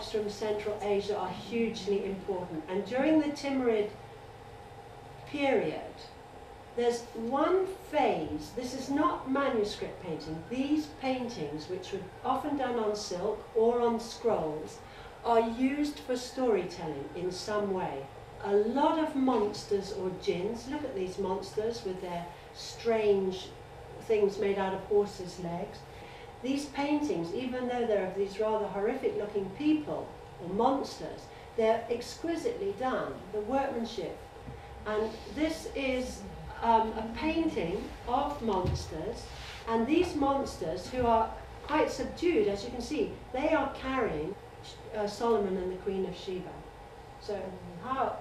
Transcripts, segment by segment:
types from Central Asia are hugely important. And during the Timurid period, there's one phase, this is not manuscript painting, these paintings, which were often done on silk or on scrolls, are used for storytelling in some way. A lot of monsters or jinns, look at these monsters with their strange things made out of horses' legs. These paintings, even though they're of these rather horrific looking people or monsters, they're exquisitely done, the workmanship. And this is a painting of monsters, and these monsters, who are quite subdued, as you can see, they are carrying Solomon and the Queen of Sheba. So how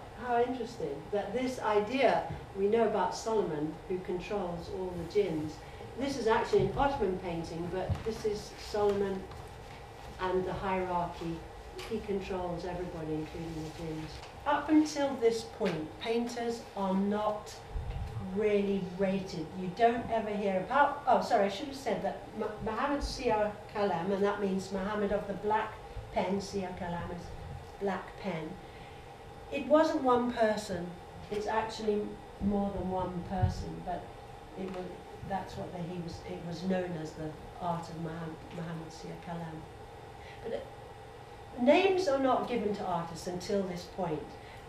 interesting that this idea we know about Solomon, who controls all the jinns. This is actually an Ottoman painting, but this is Solomon and the hierarchy. He controls everybody, including the jinns. Up until this point, painters are not really rated. You don't ever hear about, oh sorry, I should have said that Muhammad Siyar Kalam, and that means Muhammad of the black pen, Siyar Kalam is black pen. It wasn't one person, it's actually more than one person, but that's what it was known as the art of Muhammad Siyar Kalam. But names are not given to artists until this point,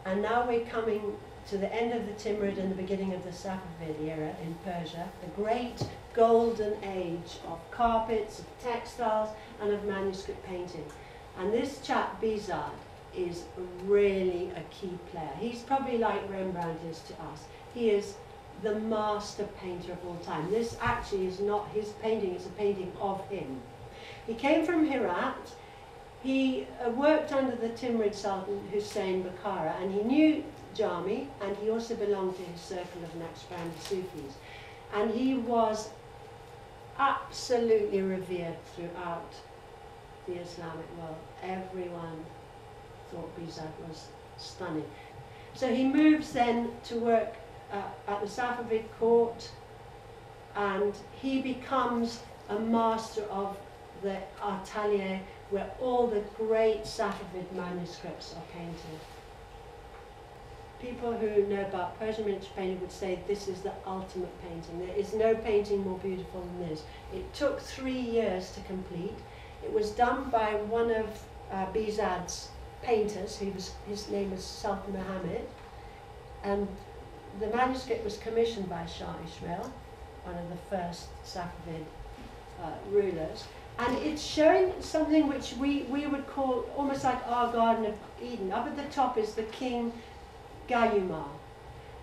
and now we're coming to the end of the Timurid and the beginning of the Safavid era in Persia, the great golden age of carpets, of textiles, and of manuscript painting. And this chap, Bizard, is really a key player. He's probably like Rembrandt is to us. He is the master painter of all time. This actually is not his painting, it's a painting of him. He came from Herat. He worked under the Timurid Sultan Hussein Bukhara, and he knew Jami, and he also belonged to his circle of Naqshbandi Sufis. And he was absolutely revered throughout the Islamic world. Everyone thought Bizard was stunning. So he moves then to work at the Safavid court, and he becomes a master of the atelier where all the great Safavid manuscripts are painted. People who know about Persian miniature painting would say this is the ultimate painting. There is no painting more beautiful than this. It took 3 years to complete. It was done by one of Bizard's painters, his name was Sultan Muhammad, and the manuscript was commissioned by Shah Ismail, one of the first Safavid rulers, and it's showing something which we would call almost like our Garden of Eden. Up at the top is the king Gayumar,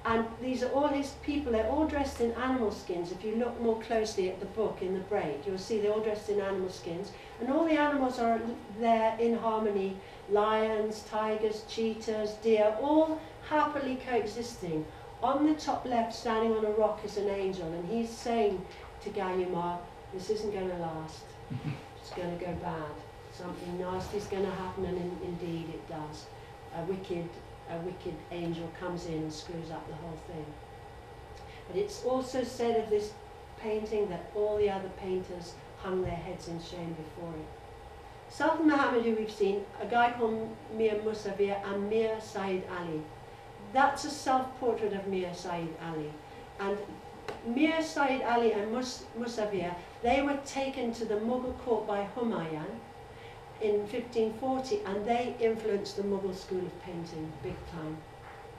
and these are all his people. They're all dressed in animal skins. If you look more closely at the book in the break, you'll see they're all dressed in animal skins, and all the animals are there in harmony. Lions, tigers, cheetahs, deer, all happily coexisting. On the top left, standing on a rock, is an angel, and he's saying to Gayumar, this isn't going to last. It's going to go bad. Something nasty's going to happen, and indeed it does. A wicked angel comes in and screws up the whole thing. But it's also said of this painting that all the other painters hung their heads in shame before it. Sultan Muhammad, who we've seen, a guy called Mir Musawir and Mir Said Ali. That's a self-portrait of Mir Said Ali. And Mir Said Ali and Musawir, they were taken to the Mughal court by Humayun in 1540, and they influenced the Mughal school of painting big time.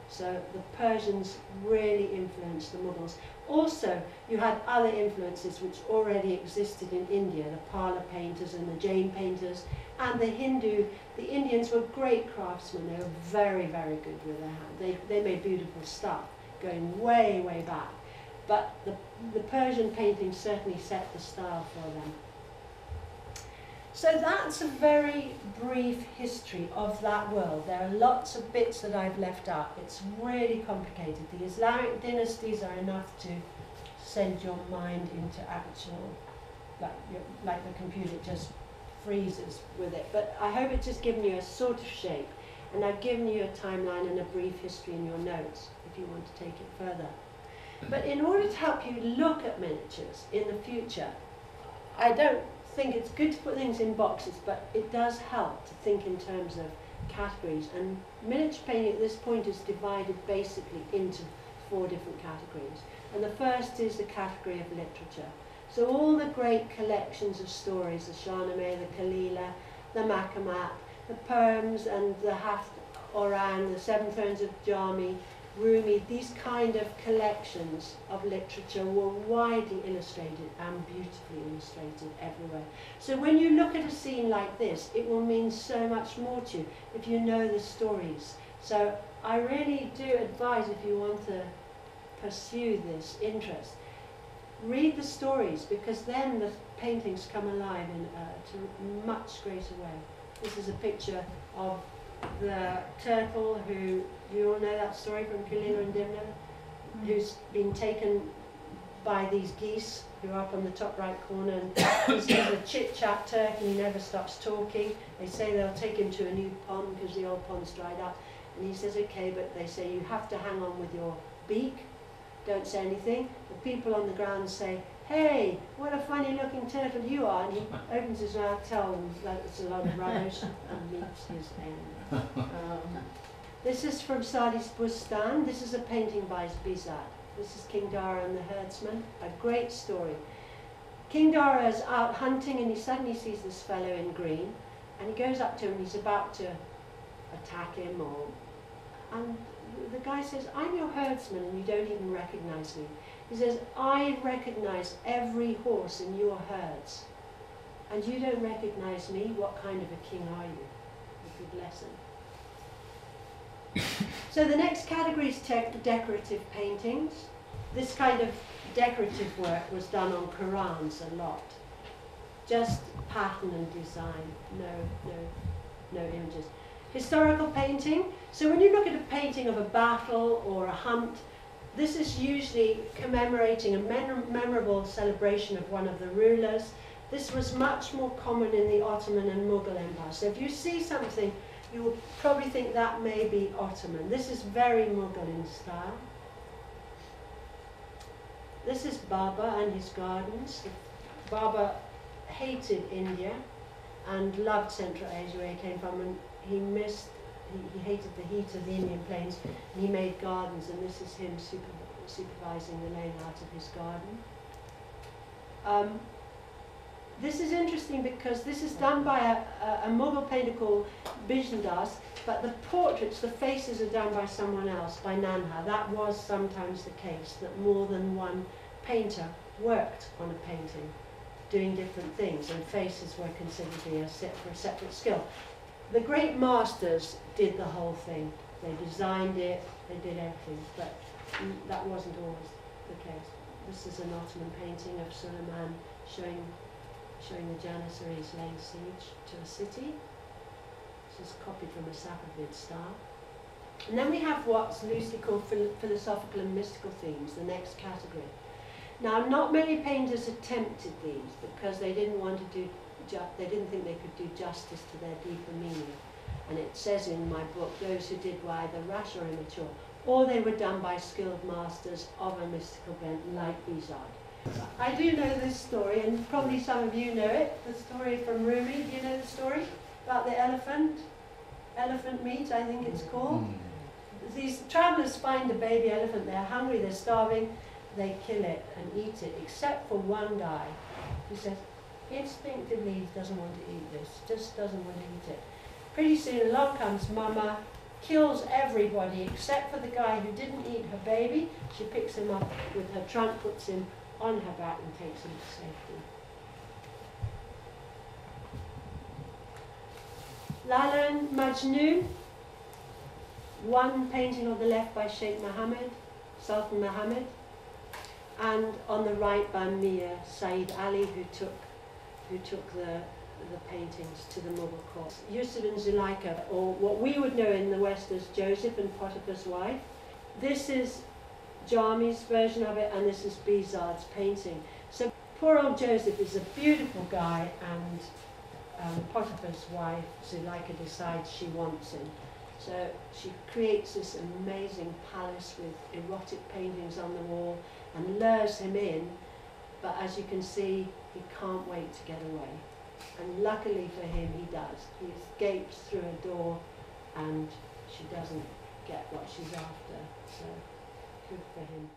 So the Persians really influenced the Mughals. Also, you had other influences which already existed in India, the parlour painters and the Jain painters, and the Indians were great craftsmen. They were very, very good with their hands. They made beautiful stuff, going way, way back. But the Persian painting certainly set the style for them. So that's a very brief history of that world. There are lots of bits that I've left out. It's really complicated. The Islamic dynasties are enough to send your mind into actual, like the computer just freezes with it. But I hope it's just given you a sort of shape. And I've given you a timeline and a brief history in your notes, if you want to take it further. But in order to help you look at miniatures in the future, I don't think it's good to put things in boxes, but it does help to think in terms of categories. And miniature painting at this point is divided basically into 4 different categories. And the first is the category of literature. So all the great collections of stories, the Shahnameh, the Kalila, the Makamat, the poems and the Haft Oran, the Seven Thrones of Jami, Rumi, these kind of collections of literature were widely illustrated and beautifully illustrated everywhere. So when you look at a scene like this, it will mean so much more to you if you know the stories. So I really do advise, if you want to pursue this interest, read the stories, because then the paintings come alive in a much greater way. This is a picture of the turtle who, you all know that story from Kalila and Dimna, who's been taken by these geese who are up on the top right corner, and he's a chit-chat turk and he never stops talking. They say they'll take him to a new pond because the old pond's dried up, and he says okay, but they say you have to hang on with your beak, don't say anything. The people on the ground say, hey, what a funny looking turtle you are, and he opens his mouth, tells them that it's a lot of rubbish, and meets his end. This is from Sadi's Bustan. This is a painting by Bizad. This is King Dara and the herdsman, a great story. King Dara is out hunting and he suddenly sees this fellow in green, and he goes up to him and he's about to attack him, and the guy says, I'm your herdsman and you don't even recognize me. He says, I recognize every horse in your herds, and you don't recognize me. What kind of a king are you? A good lesson. So the next category is decorative paintings. This kind of decorative work was done on Qurans a lot. Just pattern and design, no images. Historical painting. So when you look at a painting of a battle or a hunt, this is usually commemorating a memorable celebration of one of the rulers. This was much more common in the Ottoman and Mughal Empire. So if you see something, you will probably think that may be Ottoman. This is very Mughal in style. This is Baba and his gardens. Baba hated India and loved Central Asia, where he came from, and he hated the heat of the Indian plains, and he made gardens, and this is him supervising the laying out of his garden. This is interesting because this is done by a Mughal painter called Bijandas, but the portraits, the faces are done by someone else, by Nanha. That was sometimes the case, that more than one painter worked on a painting, doing different things, and faces were considered to be a separate skill. The great masters did the whole thing. They designed it, they did everything, but that wasn't always the case. This is an Ottoman painting of Suleiman showing the Janissaries laying siege to a city. This is copied from a Safavid style. And then we have what's loosely called philosophical and mystical themes, the next category. Now, not many painters attempted these because they didn't want to do, they didn't think they could do justice to their deeper meaning. And it says in my book, those who did were either rash or immature, or they were done by skilled masters of a mystical bent like Bizard. I do know this story, and probably some of you know it, the story from Rumi. Do you know the story about the elephant? Elephant meat, I think it's called. These travellers find a baby elephant, they're hungry, they're starving, they kill it and eat it, except for one guy who says, instinctively he doesn't want to eat this, just doesn't want to eat it. Pretty soon along comes Mama, kills everybody except for the guy who didn't eat her baby. She picks him up with her trunk, puts him on her back and takes him to safety. Lala and Majnun, one painting on the left by Sheikh Mohammed, Sultan Mohammed, and on the right by Mir Said Ali, who took the paintings to the Mughal court. Yusuf and Zuleika, or what we would know in the West as Joseph and Potiphar's wife. This is Jami's version of it, and this is Bizard's painting. So poor old Joseph is a beautiful guy, and Potiphar's wife, Zuleika, decides she wants him. So she creates this amazing palace with erotic paintings on the wall and lures him in, but as you can see, he can't wait to get away. And luckily for him, he does. He escapes through a door and she doesn't get what she's after. So good for him.